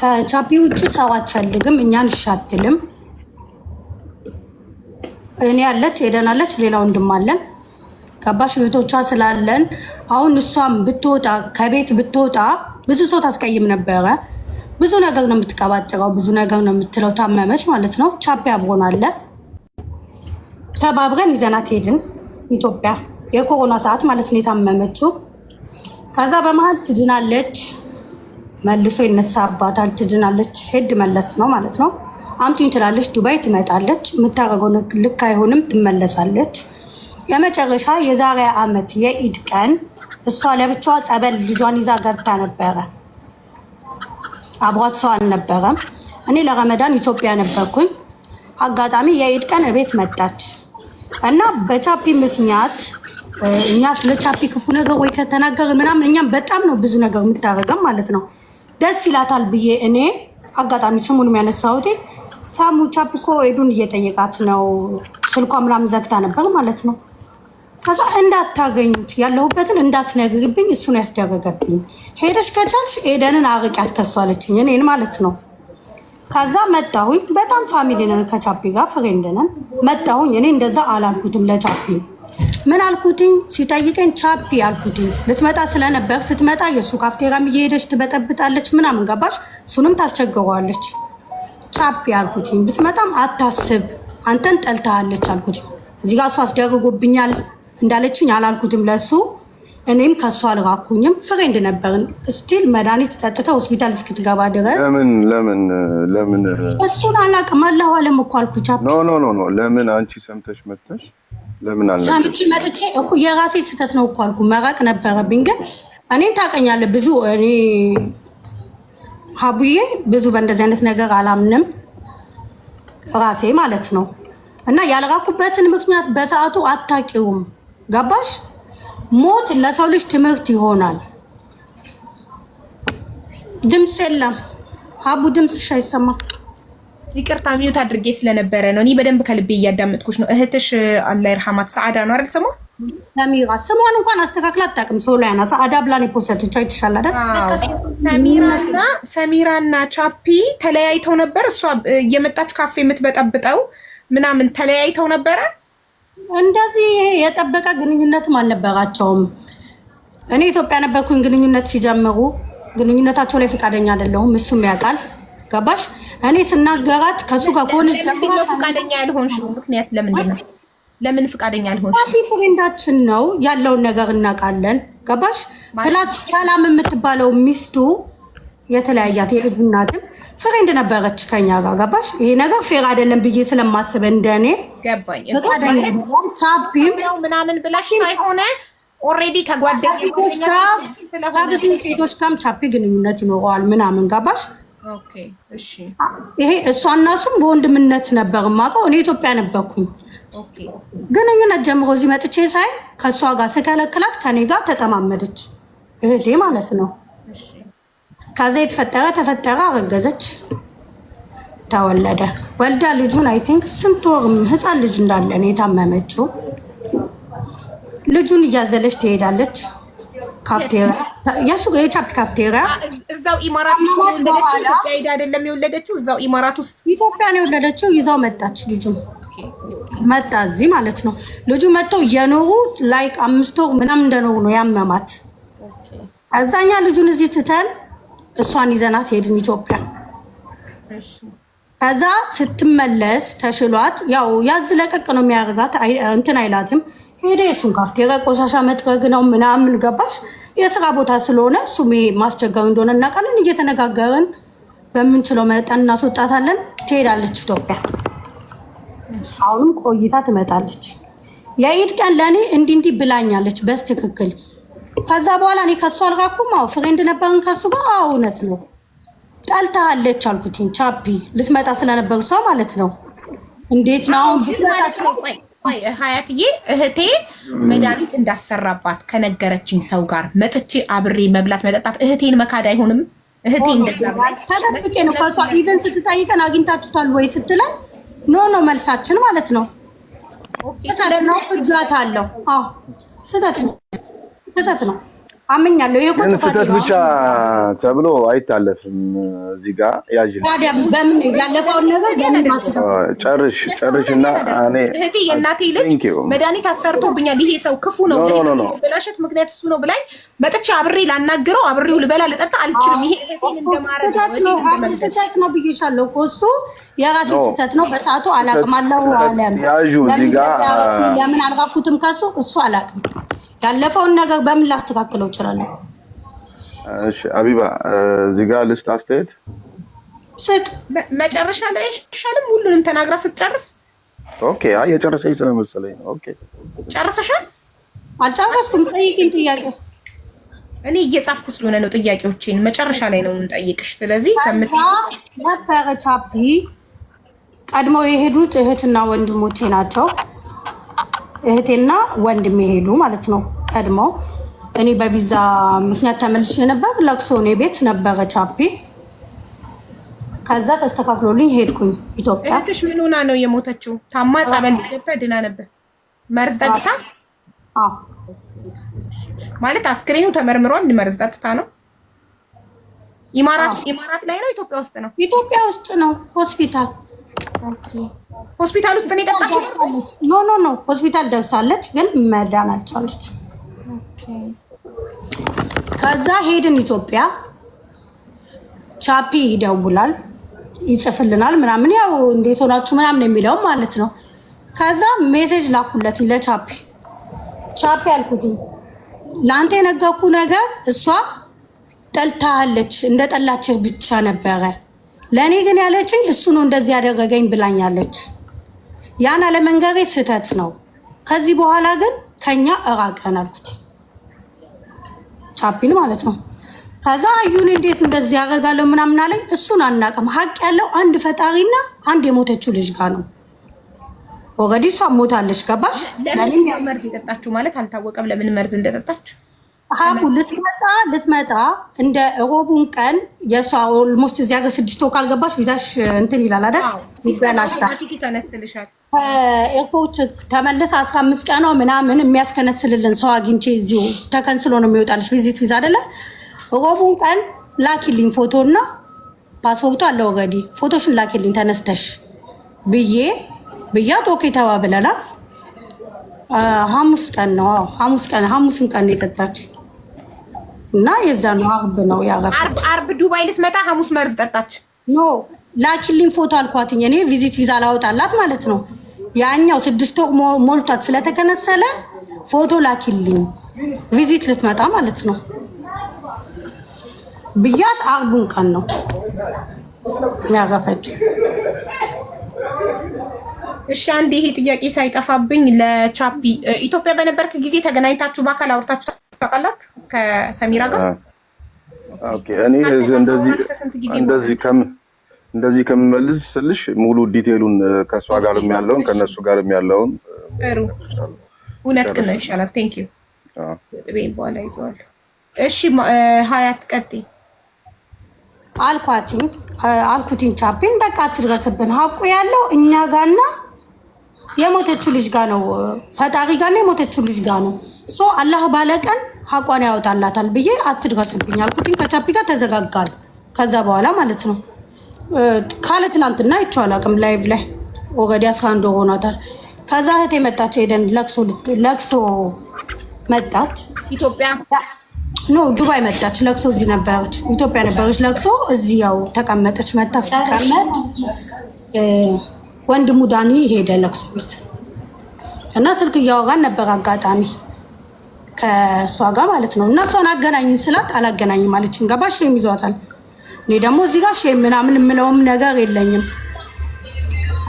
ከቻፒ ውጭ ሰው አትፈልግም። እኛን እሻትልም እኔ ያለች ኤደን አለች፣ ሌላ ወንድም አለን። ገባሽ? እህቶቿ ስላለን አሁን እሷም ብትወጣ ከቤት ብትወጣ ብዙ ሰው ታስቀይም ነበረ። ብዙ ነገር ነው የምትቀባጥረው፣ ብዙ ነገር ነው የምትለው። ታመመች ማለት ነው። ቻፒ አብሮን አለ። ተባብረን ይዘናት ሄድን ኢትዮጵያ። የኮሮና ሰዓት ማለት ነው የታመመችው። ከዛ በመሀል ትድናለች፣ መልሶ ይነሳባታል። ትድናለች፣ ሄድ መለስ ነው ማለት ነው። አምጡኝ ትላለች፣ ዱባይ ትመጣለች። የምታደርገው ልክ አይሆንም፣ ትመለሳለች። የመጨረሻ የዛሬ አመት የኢድ ቀን እሷ ለብቻዋ ጸበል ልጇን ይዛ ገብታ ነበረ። አብሯት ሰው አልነበረም። እኔ ለረመዳን ኢትዮጵያ ነበርኩኝ። አጋጣሚ የኢድ ቀን እቤት መጣች እና በቻፒ ምክንያት እኛ ስለ ቻፒ ክፉ ነገር ወይ ከተናገርን ምናምን እኛም በጣም ነው ብዙ ነገር የምታደርገም ማለት ነው። ደስ ይላታል ብዬ እኔ አጋጣሚ ስሙን የሚያነሳውት ሳሙ ቻፒ እኮ ኤዱን እየጠየቃት ነው፣ ስልኳ ምናምን ዘግታ ነበር ማለት ነው። ከዛ እንዳታገኙት ያለሁበትን እንዳትነግሪብኝ እሱን ያስደረገብኝ። ሄደሽ ከቻልሽ ኤደንን አርቂያት ከሷለችኝ እኔን ማለት ነው። ከዛ መጣሁኝ። በጣም ፋሚሊ ነን ከቻፒ ጋር ፍሬንድ ነን። መጣሁኝ። እኔ እንደዛ አላልኩትም ለቻፒ። ምን አልኩትኝ ሲጠይቀኝ ቻፒ አልኩትኝ። ልትመጣ ስለነበር ስትመጣ የእሱ ካፍቴራም እየሄደች ትበጠብጣለች ምናምን ገባሽ? እሱንም ታስቸግረዋለች። ቻፒ አልኩትኝ። ብትመጣም አታስብ አንተን ጠልታለች አልኩትኝ። እዚህ ጋር እሱ አስደርጎብኛል እንዳለችኝ አላልኩትም ለሱ። እኔም ከሱ አልራኩኝም። ፍሬንድ ነበርን። ስቲል መድኃኒት ጠጥታ ሆስፒታል እስክትገባ ድረስ ለምን እሱን አላውቅም። አላሁ አለም እኮ አልኩ ቻፒ። ኖ ለምን አንቺ ሰምተሽ መጥተሽ ለምን አለ ሰምቼ መጥቼ እኮ የራሴ ስህተት ነው እኮ አልኩ። መራቅ ነበረብኝ። ግን እኔን ታውቀኛለህ ብዙ እኔ ሀቡዬ ብዙ በእንደዚህ አይነት ነገር አላምንም ራሴ ማለት ነው። እና ያልራኩበትን ምክንያት በሰዓቱ አታውቂውም። ገባሽ? ሞት ለሰው ልጅ ትምህርት ይሆናል። ድምፅ የለም ሀቡ፣ ድምፅሽ አይሰማም። ይቅርታ ሚዩት አድርጌ ስለነበረ ነው። እኔ በደንብ ከልቤ እያዳመጥኩሽ ነው። እህትሽ አላህ ይርሐማት ሰዓዳ ነው አይደል ስሟ? ሰሚራ። ስሟን እንኳን አስተካክላ አታውቅም። ሶላያና ሰዓዳ ብላን የፖስተችው አይተሻል አይደል? ሰሚራና ቻፒ ተለያይተው ነበር። እሷ የመጣች ካፌ የምትበጠብጠው ምናምን ተለያይተው ነበረ። እንደዚህ የጠበቀ ግንኙነትም አልነበራቸውም። እኔ ኢትዮጵያ ነበርኩኝ ግንኙነት ሲጀምሩ። ግንኙነታቸው ላይ ፈቃደኛ አይደለሁም፣ እሱም ያውቃል። ገባሽ? እኔ ስናገራት ከሱ ጋር ኮንስ ጀምሮ ፈቃደኛ ያልሆንሽ ምክንያት ለምንድን ነው? ለምን ፈቃደኛ ያልሆንሽ? ቻፒ ፍሬንዳችን ነው፣ ያለውን ነገር እናውቃለን። ገባሽ? ፕላስ ሰላም የምትባለው ሚስቱ የተለያያት የልጅ እናትም ፍሬንድ ነበረች ከኛ ጋር። ገባሽ? ይሄ ነገር ፌር አይደለም ብዬ ስለማስብ እንደኔ ገባኝ። ፈቃደኛ ቻፒም ምናምን ብላሽ ሳይሆን ኦልሬዲ ከጓደኞች ሴቶች ጋርም ቻፒ ግንኙነት ይኖረዋል ምናምን። ገባሽ? ኦኬ እሺ። ይሄ እሷና እሱም በወንድምነት ነበር የማውቀው። እኔ ኢትዮጵያ ነበርኩኝ። ኦኬ ግንኙነት ጀምሮ እዚህ መጥቼ ሳይ ከእሷ ጋር ስከለክላት ከኔ ጋር ተጠማመደች፣ እህቴ ማለት ነው። ከዛ የተፈጠረ ተፈጠረ፣ አረገዘች፣ ተወለደ። ወልዳ ልጁን አይ ቲንክ ስንት ወርም ህፃን ልጅ እንዳለ ነው የታመመችው። ልጁን እያዘለች ትሄዳለች ካፍቴሪያ፣ የሱ የቻፒ ካፍቴሪያ እዛው ኢማራት ውስጥ የወለደችው። ኢትዮጵያ ሄዳ አይደለም የወለደችው፣ እዛው ኢማራት ውስጥ ኢትዮጵያ ነው የወለደችው። ይዛው መጣች። ልጁ መጣ እዚህ ማለት ነው። ልጁ መጥቶ እየኖሩ ላይክ 5 ወር ምናምን እንደኖሩ ነው ያመማት። አዛኛ ልጁን እዚህ ትተን እሷን ይዘናት ሄድን ኢትዮጵያ። ከዛ ስትመለስ ተሽሏት፣ ያው ያዝ ለቀቅ ነው የሚያደርጋት፣ እንትን አይላትም። ሄደ የሱን ካፍቴሪያ ቆሻሻ መጥረግ ነው ምናምን። ገባሽ? የስራ ቦታ ስለሆነ እሱም ማስቸጋሪ እንደሆነ እናውቃለን። እየተነጋገርን በምንችለው መጠን እናስወጣታለን። ትሄዳለች ኢትዮጵያ። አሁንም ቆይታ ትመጣለች። የኢድ ቀን ለእኔ እንዲህ ብላኛለች በስትክክል። ከዛ በኋላ እኔ ከሱ አልራኩም። አዎ ፍሬንድ ነበርን ከሱ ጋር። እውነት ነው ጠልታለች አልኩትኝ። ቻፒ ልትመጣ ስለነበር ሰው ማለት ነው። እንዴት ነው ሀያትዬ እህቴ መድኃኒት እንዳሰራባት ከነገረችኝ ሰው ጋር መጥቼ አብሬ መብላት መጠጣት እህቴን መካድ አይሆንም። እህቴ እንደዛ ተደብቄ ነው ከሷ ኢቨን ስትጠይቀን አግኝታችሁታል ወይ ስትለን ኖ መልሳችን ማለት ነው። ስህተት ነው፣ ፍጃት አለው። አዎ ስህተት ነው። አመኛለሁ። ይሄ እኮ ጥፋት ነው ብቻ ተብሎ አይታለፍም። እዚህ ጋር ያጅል ታዲያ በምን ያለፈውን ነገር በምን ማስረፍ ጨርሽና እኔ እህቴ የእናቴ ልጅ መድኃኒት አሰርቶብኛል ይሄ ሰው ክፉ ነው በላሸት ምክንያት እሱ ነው ብላኝ መጥቼ አብሬ ላናግረው አብሬው ልበላ ልጠጣ አልችልም። ይሄ እህቴን እንደማረግ ነው ስህተት ነው ብዬሻለሁ እኮ እሱ የራሴ ስህተት ነው። በሰዓቱ አላቅም አለው አለም ለምን አልራኩትም ከሱ እሱ አላቅም። ያለፈውን ነገር በምን ላስተካክለው እችላለሁ? እሺ አቢባ እዚህ ጋር ልስጥ አስተያየት ስጥ። መጨረሻ ላይ ይሻልም ሁሉንም ተናግራ ስትጨርስ። ኦኬ አይ የጨረሰኝ ስለመሰለኝ ነው። ኦኬ ጨርሰሻል? አልጨረስኩም። ጠይቂኝ ጥያቄ። እኔ እየጻፍኩ ስለሆነ ነው ጥያቄዎችን መጨረሻ ላይ ነው የምንጠይቅሽ። ስለዚህ ነበረ ቻፒ ቀድሞ የሄዱት እህትና ወንድሞቼ ናቸው። እህቴና ወንድሜ ሄዱ ማለት ነው። ቀድሞ እኔ በቪዛ ምክንያት ተመልሼ ነበር። ለቅሶ እኔ ቤት ነበረ ቻፒ። ከዛ ተስተካክሎልኝ ሄድኩኝ ኢትዮጵያ። እህትሽ ምን ሆና ነው የሞተችው? ታማ ጸበል ገብታ ድና ነበር። መርዝ ጠጥታ? አዎ ማለት አስክሬኑ ተመርምሯል። መርዝ ጠጥታ ነው። ኢማራት ላይ ነው ኢትዮጵያ ውስጥ ነው? ኢትዮጵያ ውስጥ ነው ሆስፒታል። ኦኬ ሆስፒታል ውስጥ ነው የጠጣችው? ኖ ሆስፒታል ደርሳለች ግን መዳን አልቻለች። ከዛ ሄድን ኢትዮጵያ። ቻፒ ይደውላል ይጽፍልናል ምናምን ያው እንዴት ሆናችሁ ምናምን የሚለው ማለት ነው። ከዛ ሜሴጅ ላኩለት ለቻፒ። ቻፒ አልኩት ለአንተ የነገርኩ ነገር እሷ ጠልታለች እንደ ጠላችህ ብቻ ነበረ። ለእኔ ግን ያለችኝ እሱ ነው እንደዚህ ያደረገኝ ብላኛለች። ያን አለመንገሬ ስህተት ነው። ከዚህ በኋላ ግን ከኛ እራቀን አልኩት ቻፒን ማለት ነው። ከዛ አዩን እንዴት እንደዚህ ያደርጋለሁ ምናምን አለኝ። እሱን አናውቅም። ሀቅ ያለው አንድ ፈጣሪና አንድ የሞተችው ልጅ ጋር ነው። ኦልሬዲ እሷ ሞታለች። ገባሽ? ለምን መርዝ የጠጣችሁ ማለት አልታወቀም። ለምን መርዝ እንደጠጣች ሀቡ ልትመጣ እንደ ሮቡን ቀን የሷ ኦልሞስት እዚያ ጋር 6 ወር ካልገባሽ ቪዛሽ እንትን ይላል አይደል? ይበላሻል። ኤርፖርት ተመለሰ 15 ቀኗ ምናምን የሚያስከነስልልን ሰው አግኝቼ እዚሁ ተከንስሎ ነው የሚወጣልሽ ቪዚት ቪዛ አይደለ? ሮቡን ቀን ላኪልኝ ፎቶና ፓስፖርቱ አለ ኦልሬዲ ፎቶሽን ላኪልኝ ተነስተሽ ብያት ኦኬ ተባብለናል። ሐሙስ ቀን ነው ሐሙስን ቀን የጠጣች እና የዛ ነው አርብ ነው ያረፈች። አርብ ዱባይ ልትመጣ ሐሙስ መርዝ ጠጣች። ኖ ላኪልኝ ፎቶ አልኳትኝ እኔ ቪዚት ቪዛ ላወጣላት ማለት ነው። ያኛው 6 ወር ሞልቷት ስለተከነሰለ ፎቶ ላኪልኝ ቪዚት ልትመጣ ማለት ነው ብያት አርቡን ቀን ነው ያረፈች። እሺ አንዴ ይሄ ጥያቄ ሳይጠፋብኝ ለቻፒ ኢትዮጵያ በነበርክ ጊዜ ተገናኝታችሁ በአካል አውርታችሁ ታውቃላችሁ ከሰሚራ ጋር? ኦኬ እኔ እንደዚህ ከምመልስልሽ ሙሉ ዲቴሉን ከሷ ጋር ያለውን ከነሱ ጋር ያለውን ጥሩ እውነት ግን ነው ይሻላል። ቴንክ ዩ ቤን በኋላ ይዘዋል። እሺ ሀያት ቀጥይ አልኩቲን ቻፒን በቃ አትድረስብን። ሀቁ ያለው እኛ ጋርና የሞተችው ልጅ ጋር ነው። ፈጣሪ ጋርና የሞተችው ልጅ ጋር ነው። ሶ አላህ ባለቀን ሀቋን ያወጣላታል ብዬ አትድረስብኝ አልኩቲን። ከቻፒ ጋር ተዘጋጋል። ከዛ በኋላ ማለት ነው ካለ ትናንትና አይቼው አላውቅም። ላይቭ ላይ ኦልሬዲ 11 ወር ሆኗታል። ከዛ እህቴ መጣች። ሄደን ለቅሶ መጣች ኢትዮጵያ ኖ ዱባይ መጣች። ለቅሶ እዚህ ነበረች ኢትዮጵያ ነበረች። ለቅሶ እዚህ ያው ተቀመጠች። መጣ ስትቀመጥ ወንድሙ ዳኒ ሄደ ለቅሶ ቤት እና ስልክ እያወራን ነበር አጋጣሚ ከእሷ ጋር ማለት ነው። እና እሷን አገናኝን ስላት አላገናኝም አለችኝ። ገባሽ? ሼም ይዟታል። እኔ ደግሞ እዚህ ጋር ሼም ምናምን የምለውም ነገር የለኝም።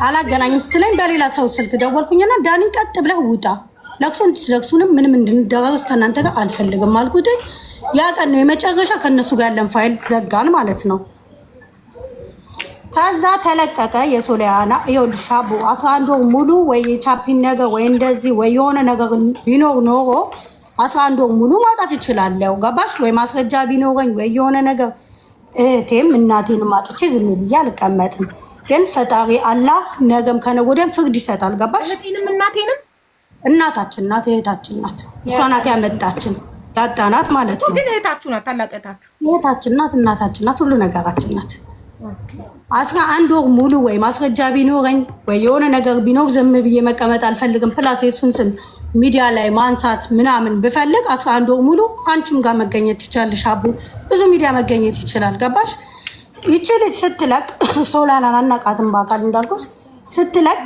አላገናኝም ስትለኝ በሌላ ሰው ስልክ ደወልኩኝና ዳኒ ቀጥ ብለህ ውጣ ለቅሶንም ምንም እንድንደረስ ከእናንተ ጋር አልፈልግም አልኩት። ያ ቀን ነው የመጨረሻ ከነሱ ጋር ያለን ፋይል ዘጋን ማለት ነው። ከዛ ተለቀቀ የሶሊያና ይኸውልሽ አቡ 11 ወር ሙሉ ወይ የቻፒን ነገር ወይ እንደዚህ ወይ የሆነ ነገር ቢኖር ኖሮ 11 ወር ሙሉ ማውጣት ይችላለሁ። ገባሽ? ወይ ማስረጃ ቢኖረኝ ወይ የሆነ ነገር እህቴም እናቴንም አጥቼ ዝም ብዬ አልቀመጥም። ግን ፈጣሪ አላህ ነገም ከነገ ወዲያም ፍርድ ይሰጣል። ገባሽ? እህቴንም እናቴንም እናታችን ናት እህታችን ናት። እሷ ናት ያመጣችን ያጣናት ማለት ነው። ግን እህታችሁ ናት፣ ታላቅ እህታችን ናት፣ እናታችን ናት፣ ሁሉ ነገራችን ናት። 11 ወር ሙሉ ወይ ማስረጃ ቢኖረኝ ወይ የሆነ ነገር ቢኖር ዝም ብዬ መቀመጥ አልፈልግም። ፕላስ የሱን ስም ሚዲያ ላይ ማንሳት ምናምን ብፈልግ 11 ወር ሙሉ አንቺም ጋር መገኘት ትችላለሽ። አቡ ብዙ ሚዲያ መገኘት ይችላል። ገባሽ? ይቺ ልጅ ስትለቅ ሶላናን አናቃትም በአካል እንዳልኩሽ ስትለቅ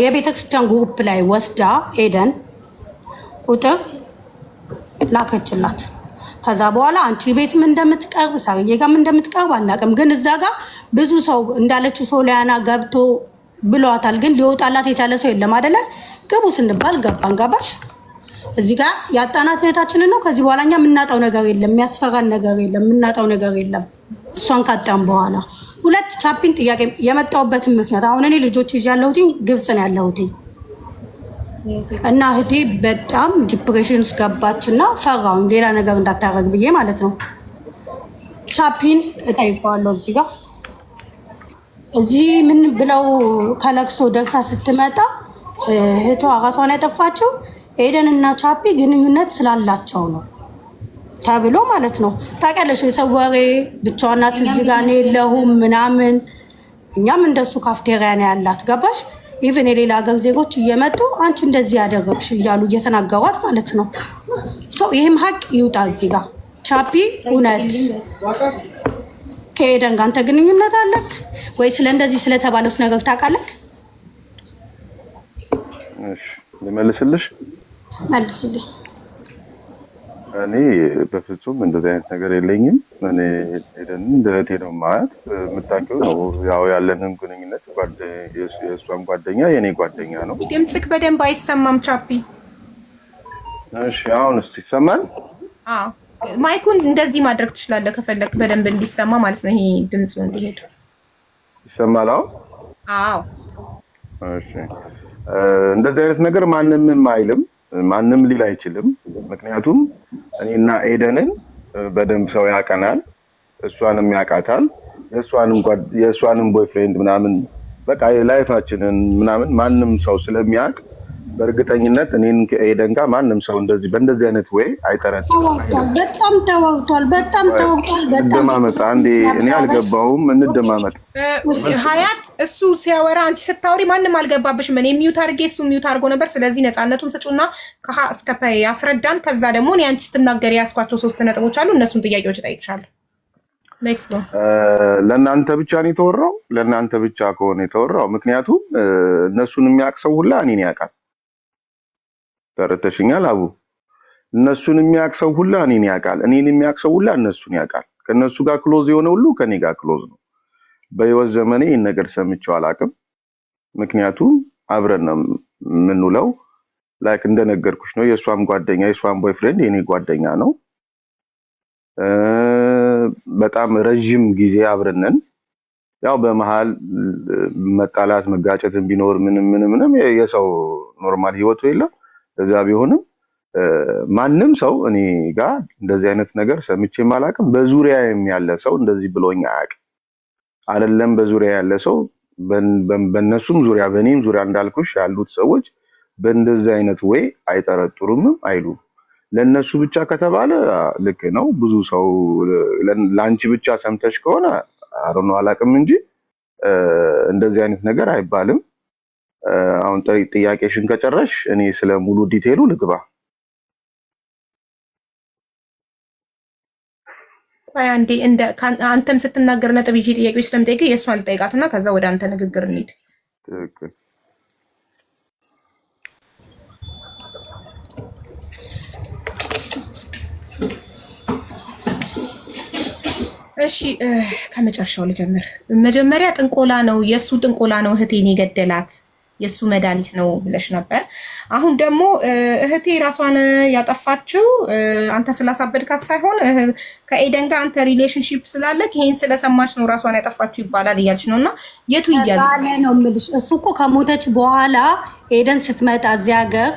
የቤተክርስቲያን ግሩፕ ላይ ወስዳ ኤደን ቁጥር ላከችላት። ከዛ በኋላ አንቺ ቤት ምን እንደምትቀርብ ሳርዬ ጋር ምን እንደምትቀርብ አናውቅም። ግን እዛ ጋር ብዙ ሰው እንዳለችው ሶሊያና ገብቶ ብሏታል። ግን ሊወጣላት የቻለ ሰው የለም አይደለ? ግቡ ስንባል ገባን። ገባሽ? እዚህ ጋር ያጣናት እህታችንን ነው። ከዚህ በኋላ እኛ የምናጣው ነገር የለም፣ የሚያስፈራን ነገር የለም፣ የምናጣው ነገር የለም። እሷን ካጣን በኋላ ሁለት ቻፒን ጥያቄ የመጣሁበትን ምክንያት አሁን እኔ ልጆች ይዤ ያለሁት ግብጽ ነው ያለሁት እና እህቴ በጣም ዲፕሬሽን ውስጥ ገባችና ፈራሁኝ ሌላ ነገር እንዳታረግ ብዬ ማለት ነው። ቻፒን እጠይቀዋለሁ እዚህ ጋር እዚህ ምን ብለው ከለቅሶ ደርሳ ስትመጣ እህቷ ራሷን ያጠፋችው ኤደን እና ቻፒ ግንኙነት ስላላቸው ነው ተብሎ ማለት ነው። ታውቂያለሽ የሰው ወሬ ብቻዋን ናት እዚህ ጋር ነው የለሁም ምናምን። እኛም እንደሱ ካፍቴሪያ ነው ያላት። ገባሽ? ኢቭን የሌላ ሀገር ዜጎች እየመጡ አንቺ እንደዚህ ያደረግሽ እያሉ እየተናገሯት ማለት ነው። ይህም ሀቅ ይውጣ እዚህ ጋር። ቻፒ እውነት ከኤደን ጋር አንተ ግንኙነት አለክ ወይ? ስለ እንደዚህ ስለተባለስ ነገር ታውቃለክ? እሺ ልመልስልሽ። መልስልኝ። እኔ በፍጹም እንደዚህ አይነት ነገር የለኝም። እኔ ኤደን እንደ እህቴ ነው ማለት የምታውቂው ነው። ያው ያለንን ግንኙነት የእሷም ጓደኛ የኔ ጓደኛ ነው። ድምፅክ በደንብ አይሰማም ቻፒ። እሺ አሁንስ ይሰማል? አዎ ማይኩን እንደዚህ ማድረግ ትችላለህ ከፈለክ በደንብ እንዲሰማ ማለት ነው። ይሄ ድምፁ እንዲሄድ ይሰማል? አዎ። እሺ እንደዚህ አይነት ነገር ማንንም አይልም፣ ማንም ሊል አይችልም። ምክንያቱም እኔና ኤደንን በደንብ ሰው ያቀናል፣ እሷንም ያውቃታል። የእሷንም ቦይፍሬንድ ምናምን በቃ ላይፋችንን ምናምን ማንም ሰው ስለሚያውቅ በእርግጠኝነት እኔን ከኤደን ጋር ማንም ሰው እንደዚህ በእንደዚህ አይነት ወይ አይጠረጥርም። በጣም ተወግቷል፣ በጣም ተወግቷል። እንደማመጥ አንዴ እኔ አልገባሁም። እንደማመጥ ሀያት እሱ ሲያወራ አንቺ ስታወሪ ማንም አልገባብሽም። እኔ ሚዩት አድርጌ እሱ ሚዩት አድርጎ ነበር። ስለዚህ ነፃነቱን ስጩና ከሀ እስከ ፐ ያስረዳን። ከዛ ደግሞ እኔ አንቺ ስትናገሪ ያስኳቸው 3 ነጥቦች አሉ። እነሱን ጥያቄዎች እጠይቅሻለሁ። ኔክስት ነው። ለእናንተ ብቻ ነው የተወራው። ለእናንተ ብቻ ከሆነ የተወራው ምክንያቱም እነሱን የሚያውቅ ሰው ሁላ እኔን ያውቃል። ተረተሽኛል አቡ። እነሱን የሚያውቅ ሰው ሁላ እኔን ያውቃል፣ እኔን የሚያውቅ ሰው ሁላ እነሱን ያውቃል። ከነሱ ጋር ክሎዝ የሆነ ሁሉ ከኔ ጋር ክሎዝ ነው። በህይወት ዘመኔ ይህን ነገር ሰምቼው አላውቅም። ምክንያቱም አብረን ነው የምንውለው። ላይክ እንደነገርኩሽ ነው። የእሷም ጓደኛ የእሷም ቦይፍሬንድ የኔ ጓደኛ ነው። በጣም ረጅም ጊዜ አብረን ነን። ያው በመሃል መጣላት መጋጨትን ቢኖር ምንም የሰው ኖርማል ህይወቱ የለም። እዛ ቢሆንም ማንም ሰው እኔ ጋር እንደዚህ አይነት ነገር ሰምቼም አላውቅም። በዙሪያ ያለ ሰው እንደዚህ ብሎኝ አያውቅም። አይደለም በዙሪያ ያለ ሰው በእነሱም ዙሪያ በእኔም ዙሪያ እንዳልኩሽ ያሉት ሰዎች በእንደዚህ አይነት ወይ አይጠረጥሩም አይሉም። ለነሱ ብቻ ከተባለ ልክ ነው። ብዙ ሰው ላንቺ ብቻ ሰምተሽ ከሆነ አሮን አላውቅም እንጂ እንደዚህ አይነት ነገር አይባልም። አሁን ጥያቄሽን ከጨረሽ እኔ ስለ ሙሉ ዲቴሉ ልግባ። ቆይ አንዴ አንተም ስትናገር ነጥብ ይዤ ጥያቄዎች ስለምጠይቅ የእሷን ልጠይቃትና ከዛ ወደ አንተ ንግግር እንሂድ። ትክክል። እሺ ከመጨረሻው ልጀምር። መጀመሪያ ጥንቆላ ነው የሱ ጥንቆላ ነው እህቴን የገደላት የሱ መድኃኒት ነው ብለሽ ነበር። አሁን ደግሞ እህቴ ራሷን ያጠፋችው አንተ ስላሳበድካት ሳይሆን ከኤደን ጋር አንተ ሪሌሽንሺፕ ስላለክ ይሄን ስለሰማች ነው ራሷን ያጠፋችው ይባላል እያልሽ ነውና የቱ ይያዛል ነው የምልሽ። እሱ እኮ ከሞተች በኋላ ኤደን ስትመጣ እዚህ ሀገር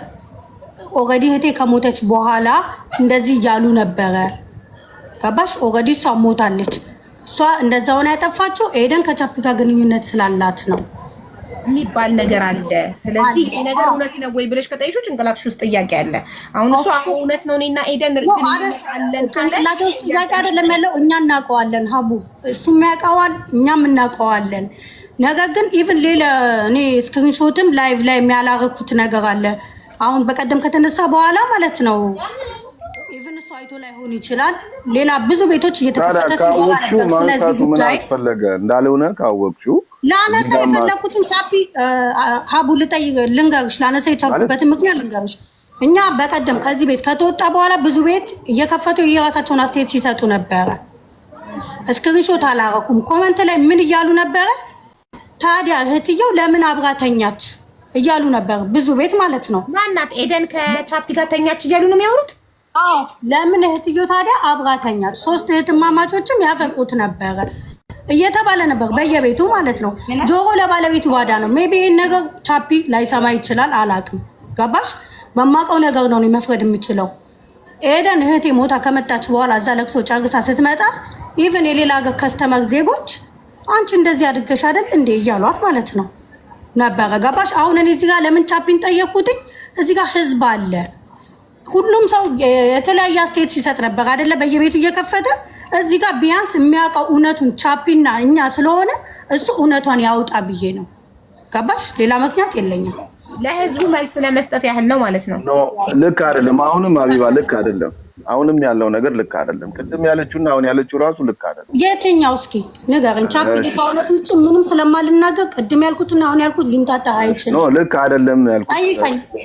ኦልሬዲ እህቴ ከሞተች በኋላ እንደዚህ እያሉ ነበረ። ገባሽ? ኦልሬዲ እሷ ሞታለች። እሷ እንደዛ ሆነ ያጠፋችው ኤደን ከቻፒ ጋር ግንኙነት ስላላት ነው። የሚባል ነገር አለ። ስለዚህ ይሄ ነገር እውነት ነው ወይ ብለሽ ከጠይሾች ጭንቅላትሽ ውስጥ ጥያቄ አለ። አሁን እሱ እውነት ነው እኔና ኤደን እርግጥ አለን ጭንቅላትሽ ውስጥ ጥያቄ አይደለም ያለው፣ እኛ እናውቀዋለን። ሀቡ እሱም ያውቀዋል፣ እኛም እናውቀዋለን። ነገር ግን ኢቭን ሌላ እኔ ስክሪንሾትም ላይቭ ላይ የሚያላረኩት ነገር አለ። አሁን በቀደም ከተነሳ በኋላ ማለት ነው ኢቭን እሱ አይቶ ላይሆን ይችላል። ሌላ ብዙ ቤቶች እየተከፈተ ስለዚህ ጉዳይ አስፈለገ እንዳልሆነ ካወቅሽው ላነሳ የፈለኩትን ቻፒ ሀቡ ልንገርሽ፣ ላነሳ የቻልኩበትን ምክንያት ልንገርሽ። እኛ በቀደም ከዚህ ቤት ከተወጣ በኋላ ብዙ ቤት እየከፈቱ የራሳቸውን አስተያየት ሲሰጡ ነበረ። ስክሪንሾት አላረኩም። ኮመንት ላይ ምን እያሉ ነበረ? ታዲያ እህትየው ለምን አብራተኛች እያሉ ነበር፣ ብዙ ቤት ማለት ነው። ማናት ኤደን ከቻፒ ጋር ተኛች እያሉ ነው የሚያወሩት? አዎ ለምን እህትየው ታዲያ አብራተኛች፣ ሶስት እህትማማቾችም ያፈቁት ነበረ እየተባለ ነበር በየቤቱ ማለት ነው። ጆሮ ለባለቤቱ ባዳ ነው። ሜቢ ይሄን ነገር ቻፒ ላይሰማ ይችላል፣ አላቅም። ገባሽ? በማውቀው ነገር ነው መፍረድ የምችለው። ኤደን እህቴ ሞታ ከመጣች በኋላ እዛ ለቅሶ ጨርሳ ስትመጣ ኢቭን የሌላ ሀገር ከስተመር ዜጎች አንቺ እንደዚህ አድርገሽ አይደል እንዴ እያሏት ማለት ነው ነበረ። ገባሽ? አሁን እኔ እዚህ ጋር ለምን ቻፒን ጠየቅኩትኝ? እዚህ ጋር ህዝብ አለ፣ ሁሉም ሰው የተለያየ አስተያየት ሲሰጥ ነበር አይደለ? በየቤቱ እየከፈተ እዚህ ጋር ቢያንስ የሚያውቀው እውነቱን ቻፒና እኛ ስለሆነ እሱ እውነቷን ያውጣ ብዬ ነው። ገባሽ? ሌላ ምክንያት የለኝም። ለህዝቡ መልስ ለመስጠት ያህል ነው ማለት ነው። ልክ አይደለም። አሁንም አቢባ ልክ አይደለም። አሁንም ያለው ነገር ልክ አይደለም። ቅድም ያለችውና አሁን ያለችው ራሱ ልክ አይደለም። የትኛው እስኪ ንገረኝ። ቻፒ ከእውነት ውጭ ምንም ስለማልናገር ቅድም ያልኩትና አሁን ያልኩት ሊምታታ አይችልም። ልክ አይደለም ያልኩት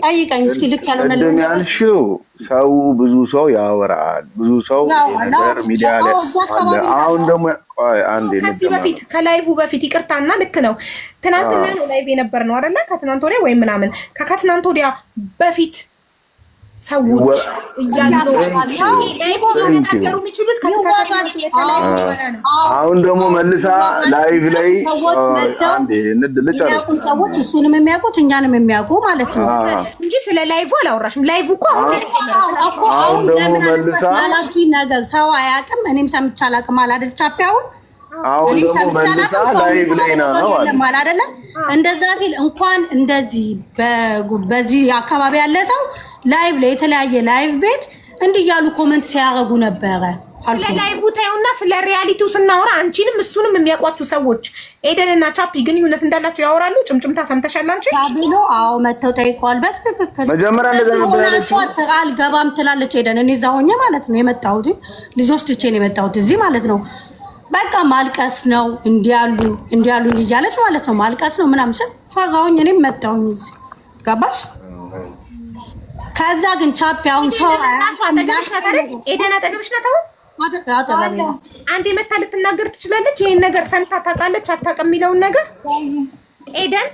ጠይቀኝ እስኪ። ልክ ያልሆነ ቅድም ያልሽው ሰው ብዙ ሰው ያወራል፣ ብዙ ሰው ነገር ሚዲያ ላይ አለ። አሁን ደግሞ አንዴ ከዚህ በፊት ከላይቭ በፊት ይቅርታና ልክ ነው። ትናንትና ነው ላይቭ የነበር ነው አይደለ? ከትናንት ወዲያ ወይም ምናምን ከትናንት ወዲያ በፊት ሰዎች እያሉ የሚችሉት አሁን ደግሞ መልሳ ላይቭ ላይ ሰዎች እሱንም የሚያውቁት እኛንም የሚያውቁ ማለት ነው እንጂ ስለ ላይቭ አላወራሽም። ላይቭ እኮ አሁን ደግሞ መልሳ ነገር ሰው አያውቅም፣ እኔም ሰምቼ አላውቅም አይደል? ቻፒ አሁን ደግሞ መልሳ ላይቭ ላይ ነው አይደለ? እንደዛ ሲል እንኳን እንደዚህ በዚህ አካባቢ ያለ ሰው ላይቭ ላይ የተለያየ ላይቭ ቤት እንዲህ ያሉ ኮሜንት ሲያረጉ ነበረ። ስለ ላይቭ ታዩና ስለ ሪያሊቲው ስናወራ አንቺንም እሱንም የሚያውቋችሁ ሰዎች ኤደን እና ቻፒ ግንኙነት እንዳላችሁ ያወራሉ። ጭምጭምታ ሰምተሻል አንቺ? ታብሎ አዎ መተው ጠይቀዋል። በስትክክል መጀመሪያ እንደዛ ነበር ያለችው። ስራ አልገባም ትላለች ኤደን። እኔ እዛ ሆኜ ማለት ነው የመጣሁት፣ ልጆች ትቼ ነው የመጣሁት እዚህ ማለት ነው። በቃ ማልቀስ ነው እንዲያሉ እያለች ማለት ነው ማልቀስ ነው ምናምን ስል ፈራሁኝ። እኔም መጣሁኝ እዚህ ገባሽ? ከዛ ግን ቻፒ አሁን ሰው ኤደን አጠገብሽ ናት። አንዴ መታ ልትናገር ትችላለች። ይሄን ነገር ሰምታ ታውቃለች አታውቅም የሚለውን ነገር ኤደን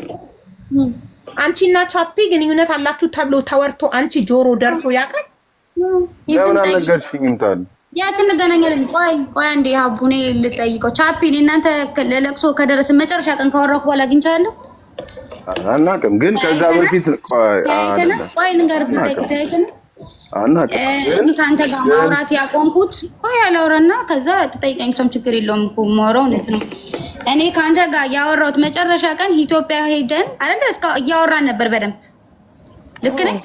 አንቺና ቻፒ ግንኙነት አላችሁ ተብሎ ተወርቶ አንቺ ጆሮ ደርሶ ያውቃል? ለምን አልነገርሽኝም ታዲያ? ያት እንገናኛለን። ቆይ አንዴ ሀቡኔ ልጠይቀው። ቻፒ እናንተ ለለቅሶ ከደረስን መጨረሻ ቀን ካወራኩ በኋላ አግኝቻለሁ አናውቅም። ግን ከዛ በፊት ቆይ ልንገርህ ብትጠይቀኝ እኔ ከአንተ ጋር ማውራት ያቆምኩት ቆይ አላውራና ከዛ ትጠይቀኝ። እሷም ችግር የለውም እኮ የማወራው እውነት ነው። እኔ ከአንተ ጋር ያወራሁት መጨረሻ ቀን ኢትዮጵያ ሄደን አይደል? እስካሁን እያወራን ነበር በደንብ ልክ ነኝ?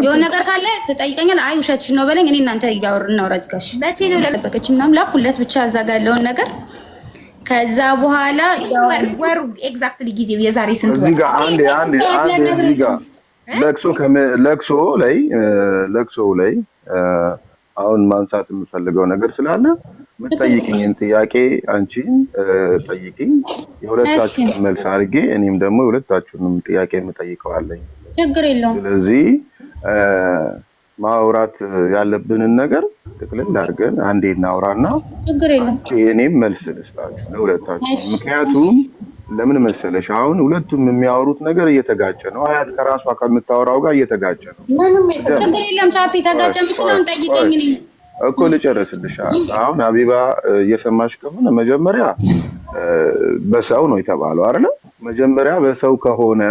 የሆነ ነገር ካለ ትጠይቀኛለህ። አይ ውሸትሽ ነው በለኝ። እኔ እናንተ እያወራን እናውራ። እዚጋሽ መቼ ነው ለበከች ምናምን ላኩለት ብቻ እዛ ጋር ያለውን ነገር ከዛ በኋላ ወሩ ኤግዛክትሊ ጊዜው የዛሬ ስንት ወር? እዚህ ጋር አንዴ እዚህ ጋር ለቅሶ ላይ አሁን ማንሳት የምፈልገው ነገር ስላለ የምትጠይቂኝን ጥያቄ አንቺን ጠይቂኝ፣ የሁለታችሁን መልስ አድርጌ እኔም ደግሞ የሁለታችሁንም ጥያቄ የምጠይቀዋለኝ። ችግር የለውም። ስለዚህ ማውራት ያለብንን ነገር ትክክል አድርገን አንዴ እናውራና ችግር የለውም። እኔም መልስ ልስጣችሁ ለሁለታችሁ። ምክንያቱም ለምን መሰለሽ አሁን ሁለቱም የሚያወሩት ነገር እየተጋጨ ነው። አያት ከራሷ ከምታወራው ጋር እየተጋጨ ነው። ችግር የለም። ቻፒ ተጋጨ የምትለውን ጠይቀኝ እኮ ልጨርስልሽ። አሁን አቢባ እየሰማሽ ከሆነ መጀመሪያ በሰው ነው የተባለው አይደል? መጀመሪያ በሰው ከሆነ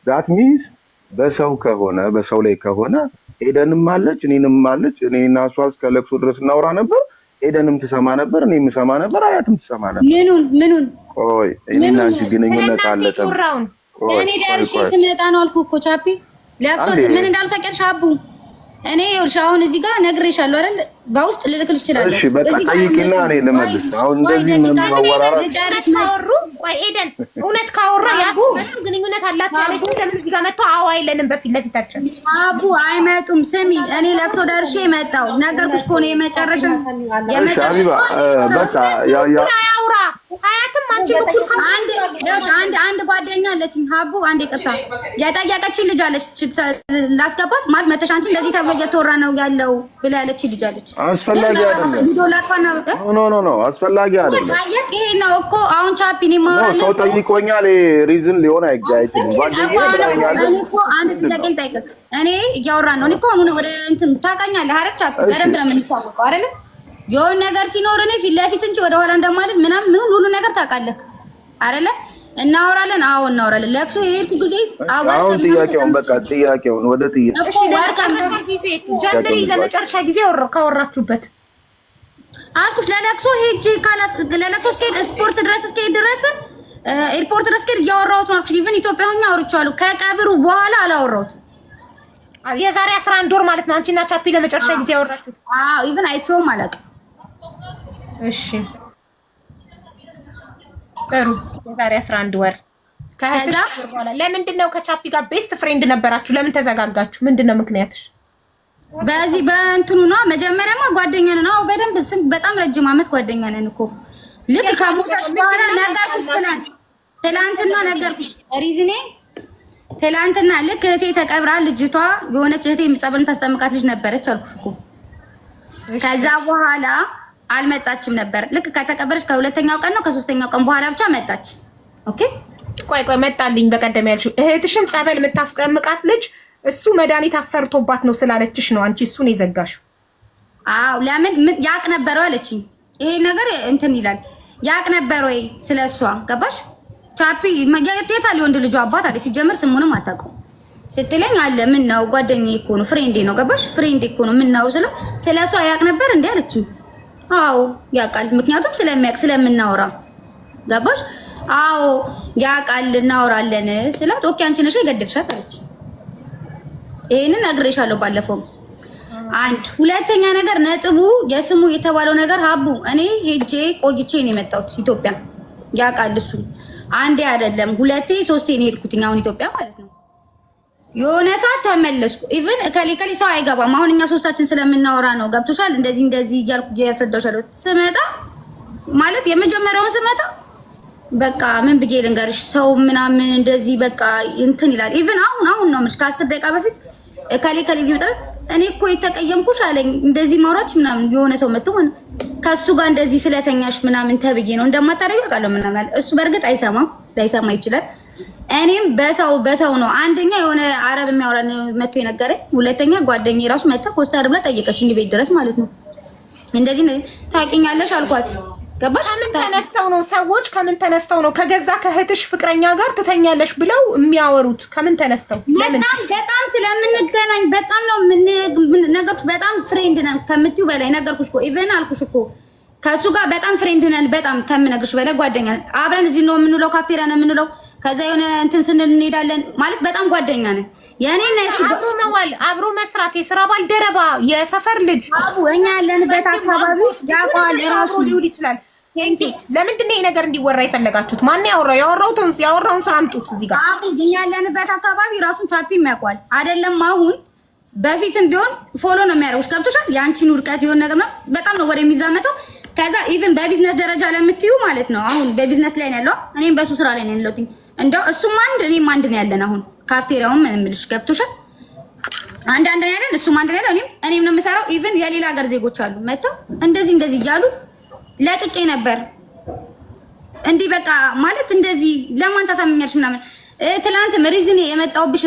ዛት ሚንስ በሰው ከሆነ በሰው ላይ ከሆነ ኤደንም አለች እኔንም አለች። እኔና እሷ እስከ ለቅሶ ድረስ እናውራ ነበር። ኤደንም ትሰማ ነበር፣ እኔም ትሰማ ነበር፣ አያትም ትሰማ ነበር። ምኑን ቆይ እኔና አንቺ ግንኙነት አለ እኔ ደርሼ ስመጣ ነው አልኩህ እኮ ቻፒ። ለቅሶ ምን እንዳሉ ታውቂያለሽ አቡ? እኔ ይኸውልሽ አሁን እዚህ ጋር ነግሬሻለሁ አይደል? በውስጥ ልልክልሽ እችላለሁ። እሺ በቃ ጠይቂና እኔ ልመልስ። አሁን እንደዚህ ማወራራት ቆይ ኤደን እውነት ካወራ ያቡ ግንኙነት አላችሁ ያለሽ ለምን እዚህ ጋር መጥቶ አዎ አይለንም? በፊት ለፊታችን አቡ አይመጡም። ስሚ እኔ ለቅሶ ደርሼ መጣሁ ነገርኩሽ እኮ ነው የመጨረሻ በቃ ያው አውራ ሀያትም አንቺ አንድ ጓደኛ አለችኝ ሀቡ አንዴ ቅርታ ያጠያቀችኝ ልጅ አለች ላስገባት ማለት መተሽ አንቺ እንደዚህ ተብሎ እየተወራ ነው ያለው ብላ ያለችኝ ልጅ አለች። አስፈላጊ አይደለም ቪዲዮ ላጥፋና ኖ አስፈላጊ አይደለም። ታየቅ ይሄ ነው እኮ አሁን ቻፒኒ ማውራለ ሰው ጠይቆኛል። ሪዝን ሊሆን አይጋይም። እኔ እኮ አንድ ጥያቄ ልጠይቅህ። እኔ እያወራን ነው። እኔ እኮ አሁን ወደ እንትን ታውቃኛለህ አይደል? ቻፒ በደንብ ነው የምንታወቀው አይደል? የሆነ ነገር ሲኖር እኔ ፊት ለፊት እንጂ ወደ ኋላ እንደማለት ምናምን ሁሉ ነገር ታውቃለህ አይደለ? እናወራለን። አዎ እናወራለን። ለቅሶ የሄድኩ ጊዜ አሁን ጥያቄውን በቃ ጥያቄውን ወደ ጥያቄው እኮ ወርቀም ጊዜ ጀምሪ ለመጨረሻ ጊዜ ካወራችሁበት አልኩሽ። ለለቅሶ ሄጄ ካላስ ለለቅሶ እስከሄድ ስፖርት ድረስ እስከሄድ ድረስ ኤርፖርት ድረስ እስከሄድ እያወራሁት ነው አልኩሽ። ኢቭን ኢትዮጵያ ሆኜ አውርቼዋለሁ። ከቀብሩ በኋላ አላወራሁትም። የዛሬ 11 ወር ማለት ነው አንቺና ቻፒ ለመጨረሻ ጊዜ ያወራችሁት? አዎ ኢቭን አይቼውም አላውቅም። እሺ ጥሩ። የዛሬ 11 ወር ከዛ በኋላ ለምንድን ነው ከቻፒ ጋር ቤስት ፍሬንድ ነበራችሁ? ለምን ተዘጋጋችሁ? ምንድነው ምክንያትሽ? በዚህ በእንትኑ ነው መጀመሪያማ ጓደኛ ነን። አዎ በደንብ በጣም ረጅም ዓመት ጓደኛ ነን እኮ ልክ ከሞተሽ በኋላ ነገርኩሽ። ትላንትና ነገርኩሽ ሪዝኔ ትላንትና ልክ እህቴ ተቀብራ ልጅቷ የሆነች እህቴ ጸበልን ታስጠምቃት ልጅ ነበረች አልኩሽ እኮ። ከዛ በኋላ አልመጣችም ነበር። ልክ ከተቀበረች ከሁለተኛው ቀን ነው ከሶስተኛው ቀን በኋላ ብቻ መጣች። ኦኬ ቆይ መጣልኝ። በቀደም ያልሽው እህትሽን ጸበል የምታስጠምቃት ልጅ እሱ መድኃኒት አሰርቶባት ነው ስላለችሽ ነው አንቺ እሱን የዘጋሽው? አዎ ለምን ያቅ ነበር አለችኝ። ይሄ ነገር እንትን ይላል ያቅ ነበር ወይ ስለሷ ገባሽ? ቻፒ ማገየት አለ ወንድ ልጅ አባት አለ ሲጀምር ስሙንም አታውቀው ስትለኝ አለ ምን ነው ጓደኛዬ እኮ ነው ፍሬንዴ ነው ገባሽ? ፍሬንዴ እኮ ነው ምን ነው ስለሷ ያቅ ነበር እንዴ አለችኝ። አዎ ያቃል ምክንያቱም ስለሚያቅ ስለምናወራ ገባሽ? አዎ ያቃል እናወራለን ስላት ኦኬ አንቺ ነሽ የገደልሻት አለች። ይሄንን ነግሬሻለሁ ባለፈው። አንድ ሁለተኛ ነገር ነጥቡ የስሙ የተባለው ነገር ሀቡ እኔ ሄጄ ቆይቼ ነው የመጣሁት ኢትዮጵያ ያቃል እሱ አንዴ አይደለም ሁለቴ ሶስቴ ነው የሄድኩት አሁን ኢትዮጵያ ማለት ነው። የሆነ ሰዓት ተመለስኩ። ኢቭን ከሌ ሰው አይገባም። አሁን እኛ ሶስታችን ስለምናወራ ነው ገብቶሻል? እንደዚህ እያልኩ ያስረዳውሻለሁ። ስመጣ ማለት የመጀመሪያውን ስመጣ በቃ ምን ብዬ ልንገርሽ ሰው ምናምን እንደዚህ በቃ እንትን ይላል። ኢቭን አሁን ነው ከ10 ደቂቃ በፊት ከሌ ቢመጣ እኔ እኮ የተቀየምኩሽ አለኝ እንደዚህ ማውራች ምናምን የሆነ ሰው መጥቶ ማለት ከሱ ጋር እንደዚህ ስለተኛሽ ምናምን ተብዬ ነው እንደማታረዩ አውቃለሁ ምናምን። እሱ በእርግጥ አይሰማም ላይሰማ ይችላል። እኔም በሰው ነው። አንደኛ የሆነ አረብ የሚያወራ መጥቶ የነገረኝ፣ ሁለተኛ ጓደኛዬ ራሱ መጣ ኮስታር ብላ ጠየቀችኝ ቤት ድረስ ማለት ነው። እንደዚህ ታውቂኛለሽ አልኳት። ገባሽ? ከምን ተነስተው ነው ሰዎች ከምን ተነስተው ነው ከገዛ ከእህትሽ ፍቅረኛ ጋር ትተኛለሽ ብለው የሚያወሩት? ከምን ተነስተው? በጣም ስለምንገናኝ በጣም ነው ነገርኩሽ። በጣም ፍሬንድ ነን ከምትዩ በላይ ነገርኩሽ እኮ። ኢቨን አልኩሽ እኮ ከሱ ጋር በጣም ፍሬንድ ነን። በጣም ከምነግርሽ በላይ ጓደኛ ነን። አብረን እዚህ ነው የምንውለው፣ ካፍቴሪያ ነው የምንውለው። ከዛ የሆነ እንትን ስንል እንሄዳለን ማለት በጣም ጓደኛ ነን። የኔና እሱ አብሮ መዋል፣ አብሮ መስራት፣ የሥራ ባልደረባ፣ የሰፈር ልጅ አቡ እኛ ያለንበት አካባቢ ያውቃል ራሱ ሊውል ይችላል። ለምንድን ነው ይሄ ነገር እንዲወራ የፈለጋችሁት? ማን ያወራው? ያወራውን ሰው አምጡት እዚህ ጋር። አቡ እኛ ያለንበት አካባቢ ራሱን ቻፒም ያውቃል አይደለም? አሁን በፊትም ቢሆን ፎሎ ነው የሚያደርጉሽ። ገብቶሻል? የአንቺን ውድቀት የሆነ ነገር ነው በጣም ነው ወሬ የሚዛመተው። ከዛ ኢቭን በቢዝነስ ደረጃ ለምትዩ ማለት ነው አሁን በቢዝነስ ላይ ነው ያለው። እኔም በሱ ስራ ላይ ነው ያለሁት። እንደው እሱም አንድ እኔም አንድ ነው ያለን። አሁን ካፍቴሪያውን ምን እምልሽ ገብቶሻል? አንድ ነው ያለን፣ እሱም አንድ ነው ያለው። እኔም ነው የምሰራው። ኢቭን የሌላ ሀገር ዜጎች አሉ መጥተው እንደዚህ እያሉ ለቅቄ ነበር እንዲህ በቃ ማለት እንደዚህ ለማን ታሳምኛለሽ ምናምን። ትላንት ሪዝኔ የመጣውብሽ